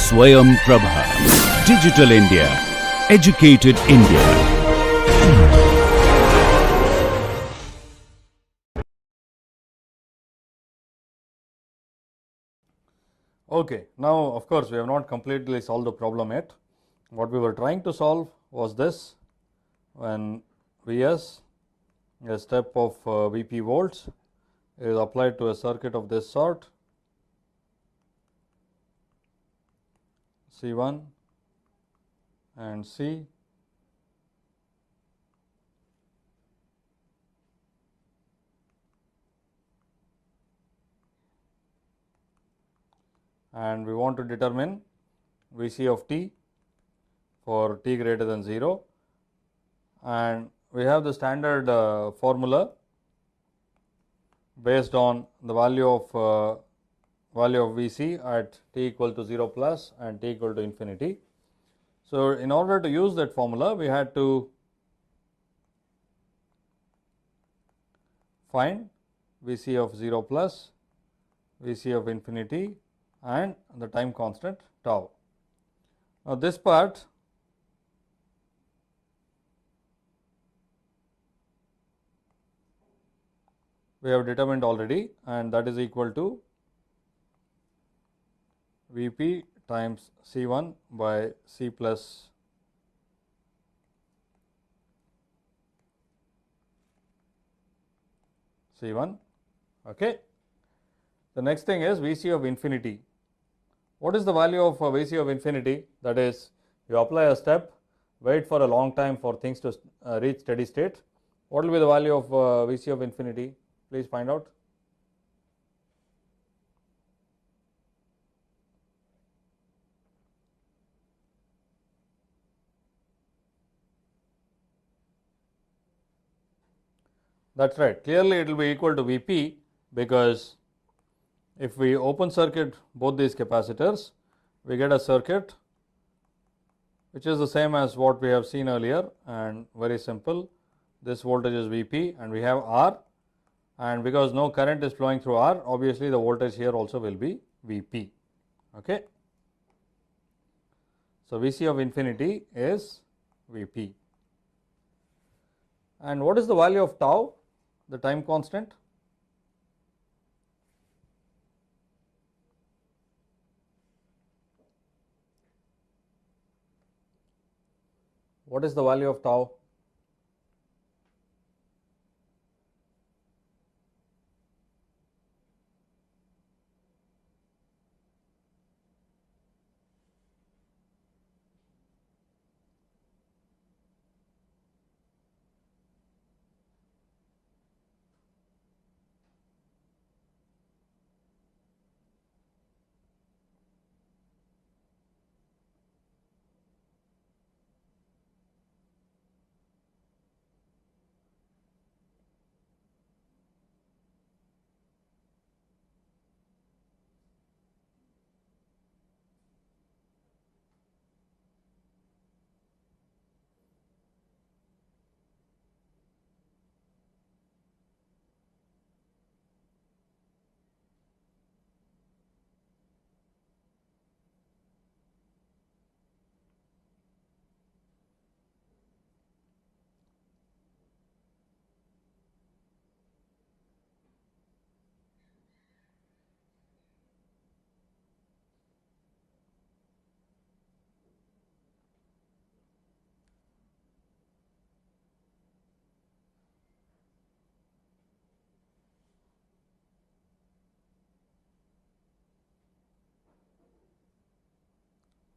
Swayam Prabha. Digital India. Educated India. Okay, now of course we have not completely solved the problem yet. What we were trying to solve was this: when Vs, a step of Vp volts, is applied to a circuit of this sort, C1 and C, and we want to determine Vc of t for t greater than 0, and we have the standard formula based on the value of Vc at t equal to 0 plus and t equal to infinity. So, in order to use that formula, we had to find Vc of 0 plus, Vc of infinity and the time constant tau. Now, this part we have determined already, and that is equal to Vp times C1 by C plus C1. Okay. The next thing is Vc of infinity. What is the value of Vc of infinity? That is, you apply a step, wait for a long time for things to reach steady state. What will be the value of Vc of infinity? Please find out. That is right. Clearly, it will be equal to Vp, because if we open circuit both these capacitors, we get a circuit which is the same as what we have seen earlier, and very simple. This voltage is Vp and we have R, and because no current is flowing through R, obviously the voltage here also will be Vp. Okay. So, Vc of infinity is Vp. And what is the value of tau, the time constant? What is the value of tau?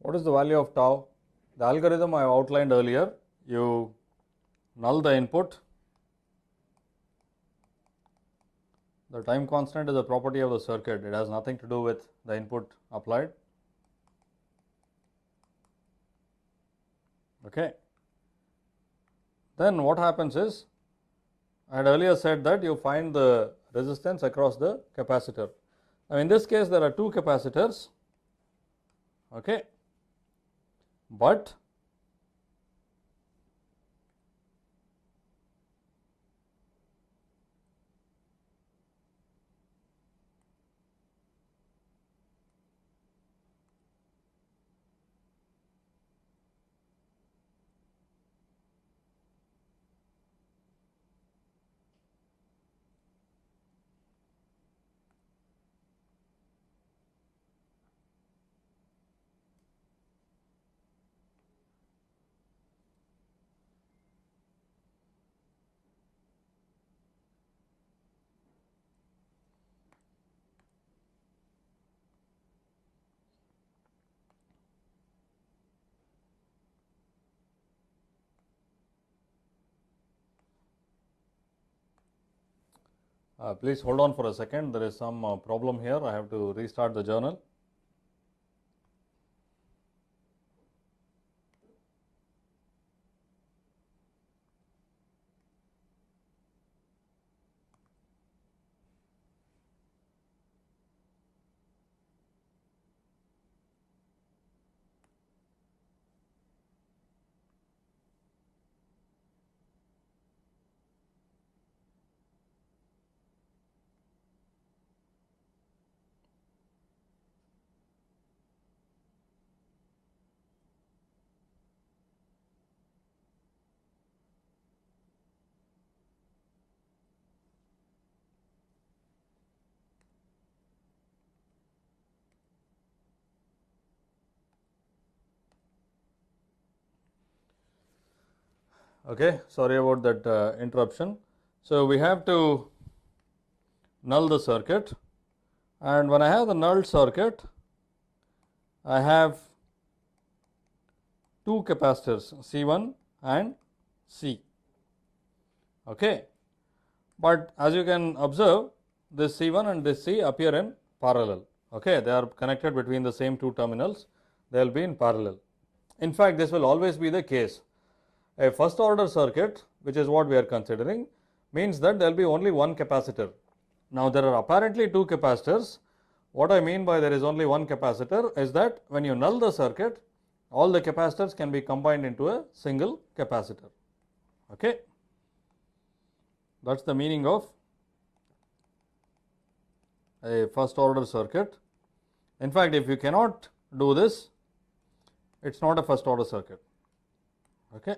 What is the value of tau? The algorithm I outlined earlier, you null the input. The time constant is a property of the circuit, it has nothing to do with the input applied. Okay. Then what happens is, I had earlier said that you find the resistance across the capacitor. Now, in this case there are two capacitors, okay, but Please hold on for a second, there is some problem here, I have to restart the journal. Okay, sorry about that interruption. So, we have to null the circuit, and when I have the null circuit, I have two capacitors C1 and C. Okay. But as you can observe, this C1 and this C appear in parallel. Okay. They are connected between the same two terminals, they will be in parallel. In fact, this will always be the case. A first order circuit, which is what we are considering, means that there will be only one capacitor. Now, there are apparently two capacitors. What I mean by there is only one capacitor is that when you null the circuit, all the capacitors can be combined into a single capacitor. Okay. That is the meaning of a first order circuit. In fact, if you cannot do this, it is not a first order circuit. Okay.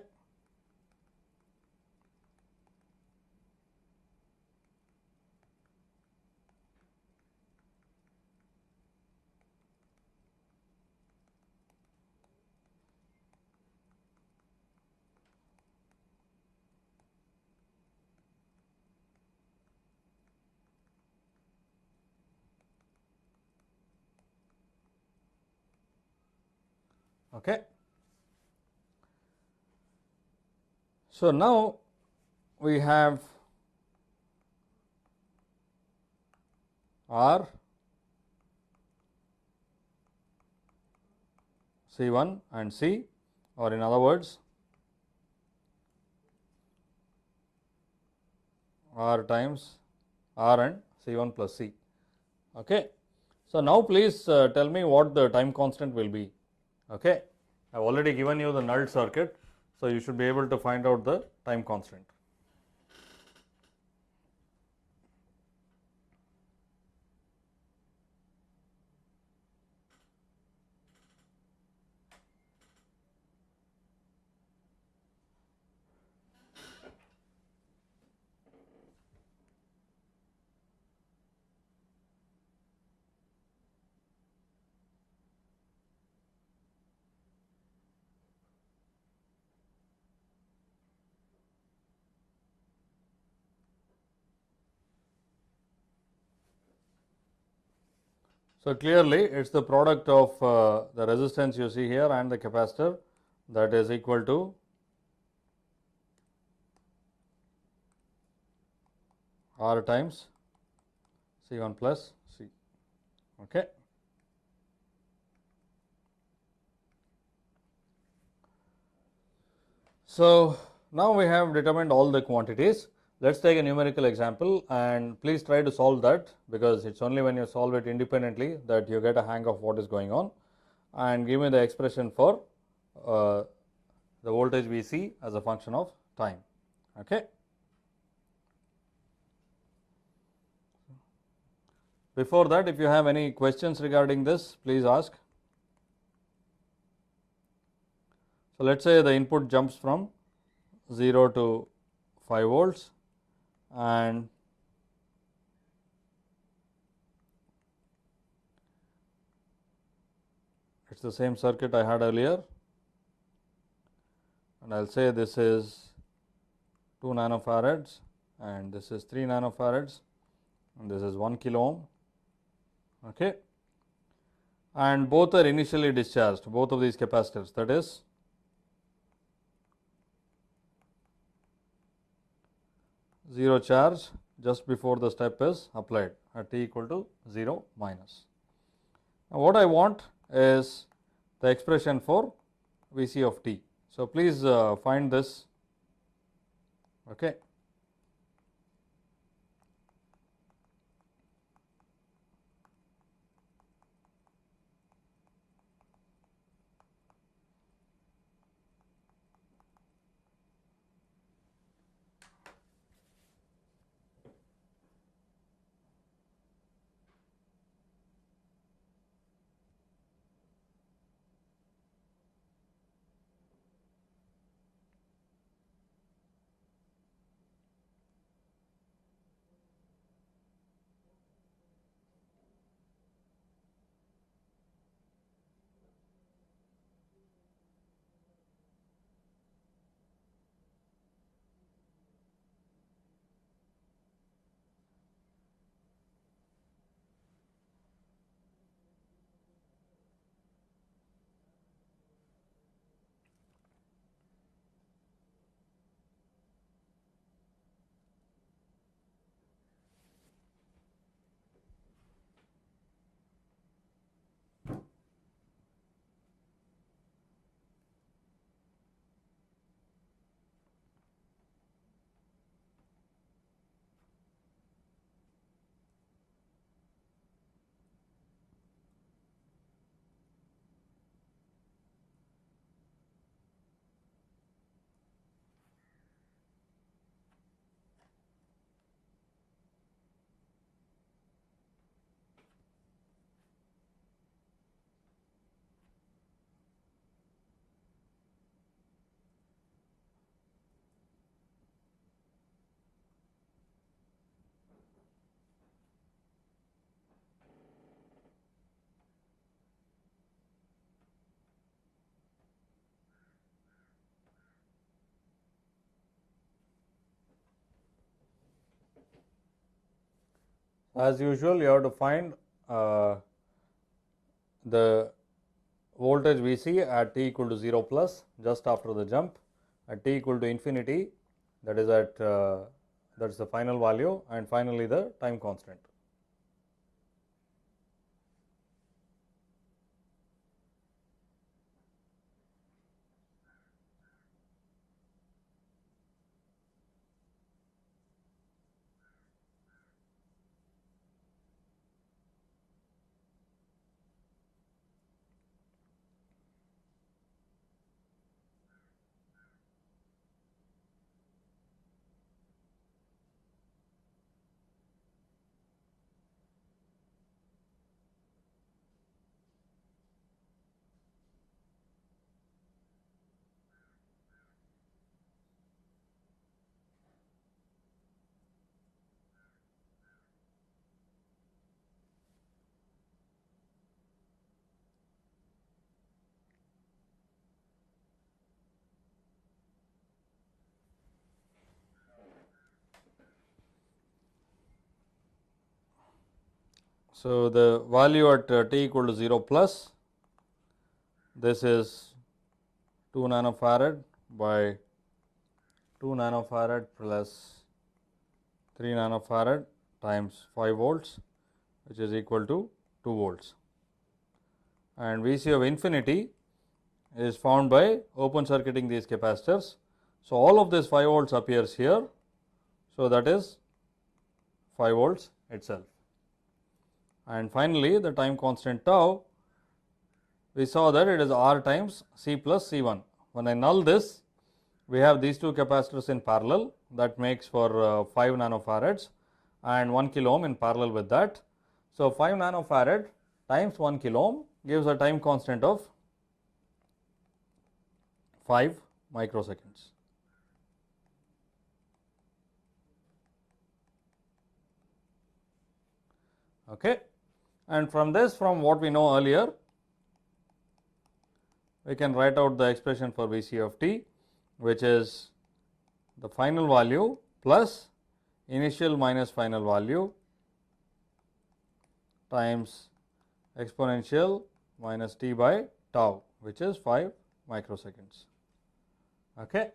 Okay. So, now we have R C1 and C, or in other words R times R and C1 plus C. Okay. So, now please tell me what the time constant will be. Okay. I have already given you the null circuit, so you should be able to find out the time constant. So, clearly it is the product of the resistance you see here and the capacitor, that is equal to R times C1 plus C. Okay. So, now we have determined all the quantities. Let us take a numerical example and please try to solve that, because it is only when you solve it independently that you get a hang of what is going on, and give me the expression for the voltage Vc as a function of time. Okay. Before that, if you have any questions regarding this, please ask. So, let us say the input jumps from 0 to 5 volts, and it is the same circuit I had earlier, and I will say this is 2 nanofarads and this is 3 nanofarads and this is 1 kilo ohm. Okay. And both are initially discharged, both of these capacitors, that is zero charge just before the step is applied at t equal to 0 minus. Now, what I want is the expression for Vc of t. So, please find this. Okay. As usual, you have to find the voltage Vc at t equal to 0 plus just after the jump, at t equal to infinity, that is at that is the final value, and finally the time constant. So, the value at t equal to 0 plus, this is 2 nanofarad by 2 nanofarad plus 3 nanofarad times 5 volts, which is equal to 2 volts. And Vc of infinity is found by open circuiting these capacitors. So, all of this 5 volts appears here. So, that is 5 volts itself. And finally, the time constant tau, we saw that it is R times C plus C1. When I null this, we have these two capacitors in parallel, that makes for 5 nanofarads and 1 kilo ohm in parallel with that. So, 5 nanofarad times 1 kilo ohm gives a time constant of 5 microseconds. Okay. And from this, from what we know earlier, we can write out the expression for Vc of t, which is the final value plus initial minus final value times exponential minus t by tau, which is 5 microseconds. Okay.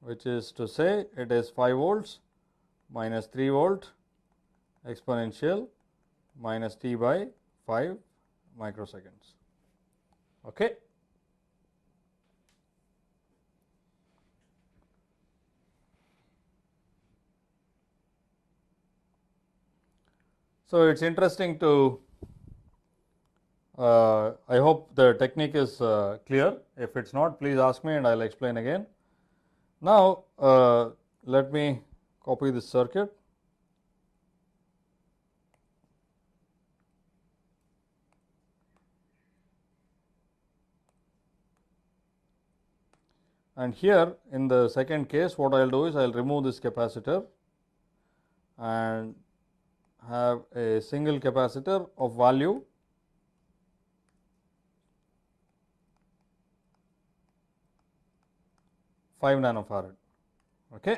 which is to say it is 5 volts minus 3 volt exponential minus t by 5 microseconds. Okay. So, it is interesting to I hope the technique is clear. If it is not, please ask me and I will explain again. Now, let me copy this circuit. And here in the second case, what I will do is I will remove this capacitor and have a single capacitor of value five nanofarad. Okay.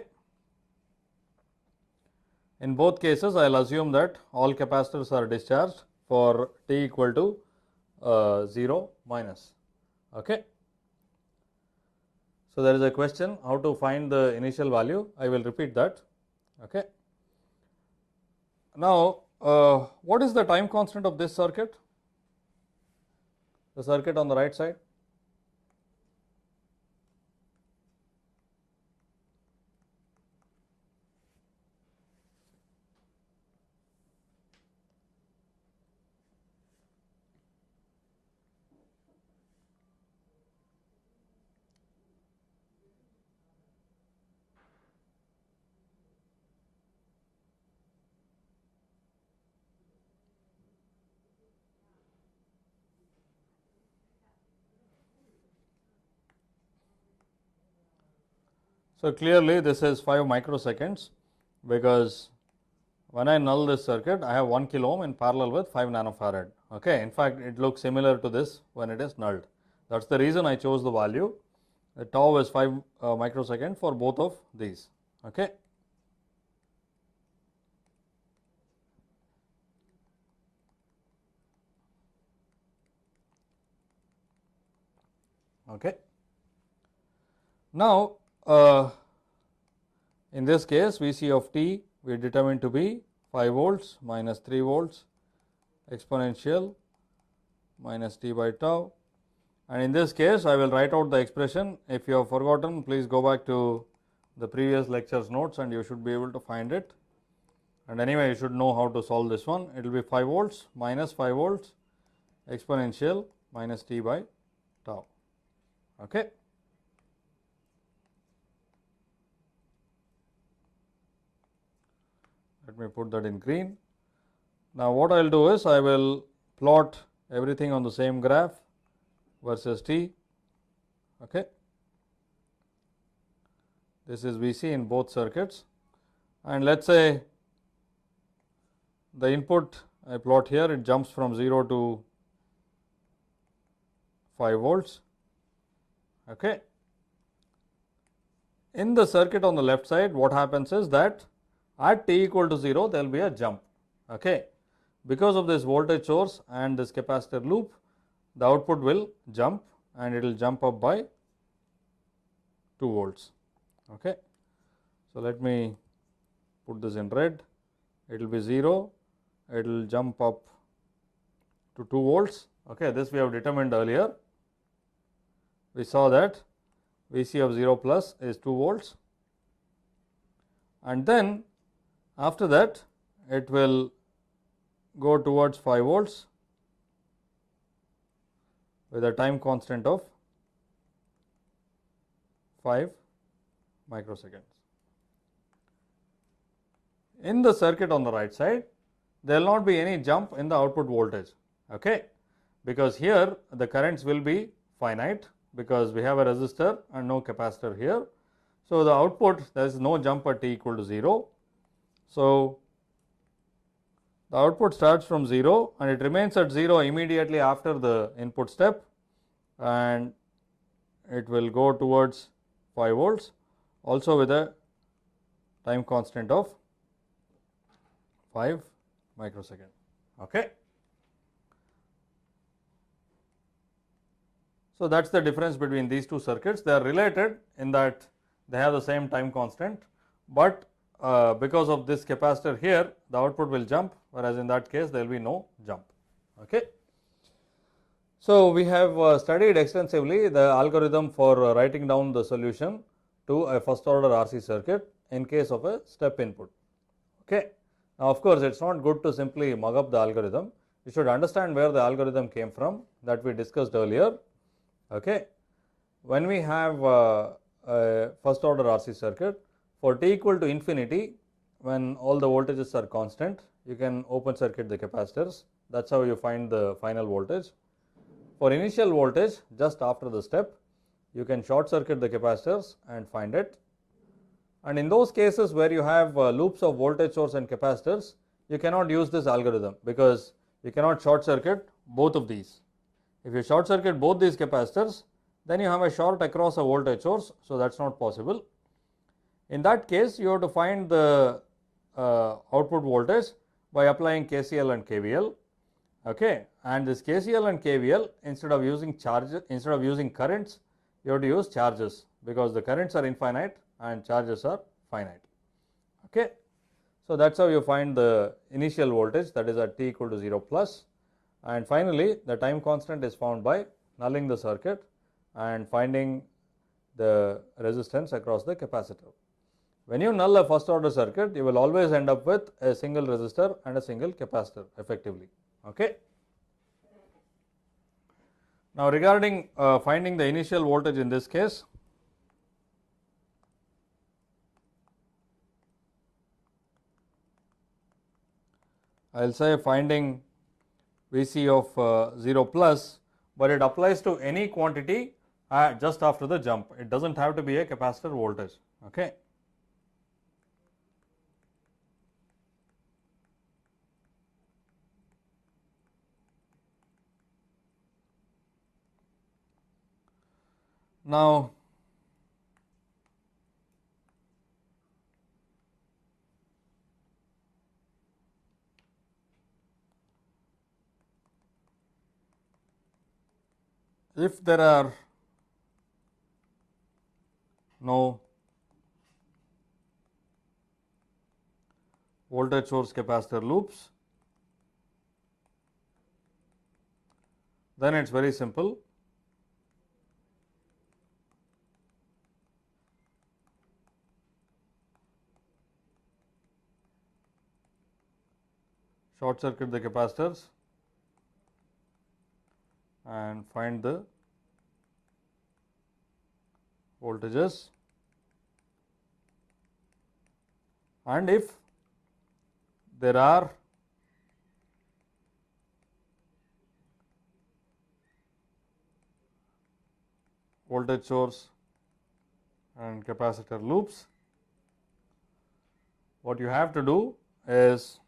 In both cases, I will assume that all capacitors are discharged for t equal to 0 minus. Okay. So, there is a question how to find the initial value. I will repeat that. Okay. Now, what is the time constant of this circuit? The circuit on the right side. So, clearly this is 5 microseconds, because when I null this circuit, I have 1 kilo ohm in parallel with 5 nanofarad. Okay. In fact, it looks similar to this when it is nulled. That is the reason I chose the value. The tau is 5 microsecond for both of these. Okay. Okay. Now, in this case Vc of t we determine to be 5 volts minus 3 volts exponential minus t by tau, and in this case I will write out the expression. If you have forgotten, please go back to the previous lecture's notes and you should be able to find it, and anyway you should know how to solve this one. It will be 5 volts minus 5 volts exponential minus t by tau. Okay. Let me put that in green. Now, what I will do is I will plot everything on the same graph versus t. Okay. This is Vc in both circuits, and let us say the input I plot here, it jumps from 0 to 5 volts. Okay. In the circuit on the left side, what happens is that at t equal to 0, there will be a jump. Okay. Because of this voltage source and this capacitor loop, the output will jump, and it will jump up by 2 volts. Okay. So, let me put this in red. It will be 0, it will jump up to 2 volts. Okay. This we have determined earlier. We saw that Vc of 0 plus is 2 volts, and then after that it will go towards 5 volts with a time constant of 5 microseconds. In the circuit on the right side, there will not be any jump in the output voltage. Okay. Because here the currents will be finite, because we have a resistor and no capacitor here. So, the output, there is no jump at t equal to 0. So, the output starts from 0 and it remains at 0 immediately after the input step, and it will go towards 5 volts also with a time constant of 5 microsecond. Okay. So, that is the difference between these two circuits. They are related in that they have the same time constant, but because of this capacitor here, the output will jump, whereas in that case there will be no jump. Okay. So, we have studied extensively the algorithm for writing down the solution to a first order RC circuit in case of a step input. Okay. Now, of course, it is not good to simply mug up the algorithm. You should understand where the algorithm came from, that we discussed earlier. Okay. When we have a first order RC circuit, for t equal to infinity, when all the voltages are constant, you can open circuit the capacitors. That is how you find the final voltage. For initial voltage, just after the step, you can short circuit the capacitors and find it. And in those cases where you have loops of voltage source and capacitors, you cannot use this algorithm, because you cannot short circuit both of these. If you short circuit both these capacitors, then you have a short across a voltage source, so that is not possible. In that case, you have to find the output voltage by applying KCL and KVL. Okay. And this KCL and KVL, instead of using currents, you have to use charges, because the currents are infinite and charges are finite. Okay. So, that is how you find the initial voltage, that is at t equal to 0 plus, and finally, the time constant is found by nulling the circuit and finding the resistance across the capacitor. When you null a first order circuit, you will always end up with a single resistor and a single capacitor effectively. Okay. Now, regarding finding the initial voltage in this case, I will say finding Vc of 0 plus, but it applies to any quantity just after the jump. It does not have to be a capacitor voltage. Okay. Now, if there are no voltage source capacitor loops, then it is very simple. Short circuit the capacitors and find the voltages, and if there are voltage source and capacitor loops, what you have to do is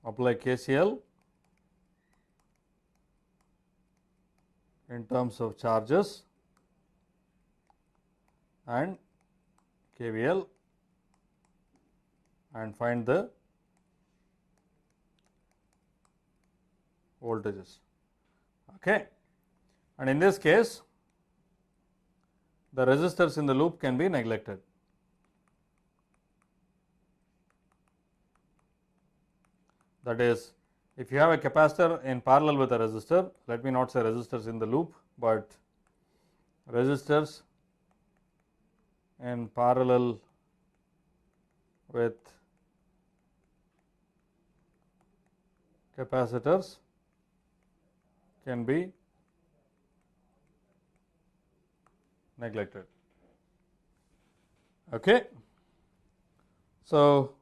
apply KCL in terms of charges and KVL and find the voltages. Okay. And in this case, the resistors in the loop can be neglected. That is, if you have a capacitor in parallel with a resistor, let me not say resistors in the loop, but resistors in parallel with capacitors can be neglected. Okay. So,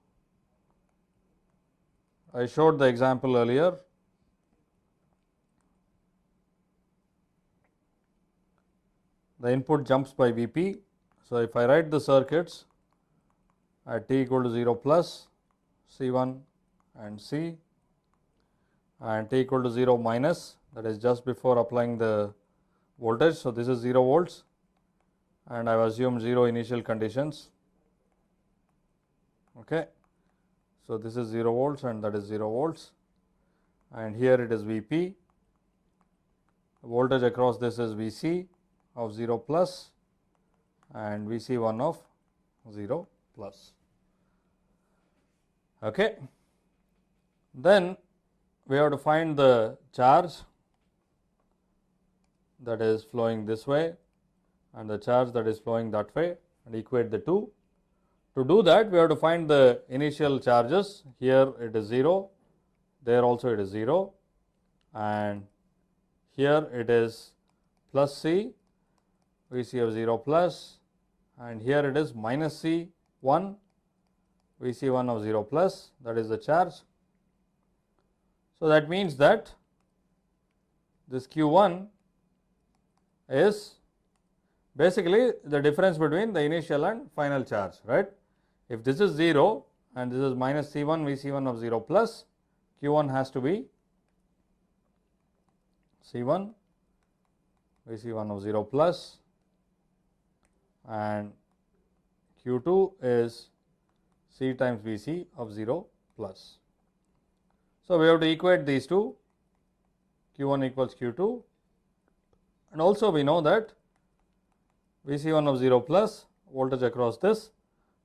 I showed the example earlier. The input jumps by Vp. So, if I write the circuits at t equal to 0 plus C1 and C and t equal to 0 minus, that is just before applying the voltage. So, this is 0 volts and I have assumed 0 initial conditions. Okay. So, this is 0 volts and that is 0 volts, and here it is Vp, the voltage across this is Vc of 0 plus and Vc1 of 0 plus. Okay. Then we have to find the charge that is flowing this way and the charge that is flowing that way and equate the two. To do that, we have to find the initial charges. Here it is 0, there also it is 0, and here it is plus C, Vc of 0 plus, and here it is minus C 1, Vc1 of 0 plus, that is the charge. So, that means that this Q1 is basically the difference between the initial and final charge, right. If this is 0 and this is minus C1 Vc1 of 0 plus, Q1 has to be C1 Vc1 of 0 plus and Q2 is C times Vc of 0 plus. So, we have to equate these two, Q1 equals Q2, and also we know that Vc1 of 0 plus voltage across this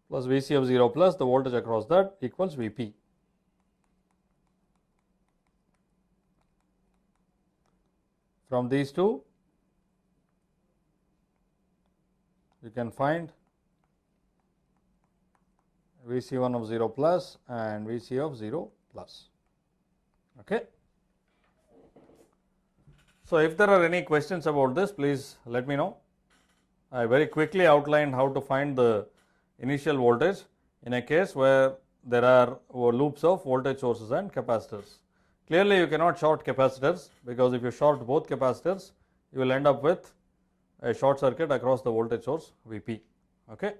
plus Vc of 0 plus the voltage across that equals Vp. From these two you can find Vc1 of 0 plus and Vc of 0 plus. Okay. So, if there are any questions about this, please let me know. I very quickly outlined how to find the initial voltage in a case where there are loops of voltage sources and capacitors. Clearly, you cannot short capacitors, because if you short both capacitors, you will end up with a short circuit across the voltage source Vp. Okay.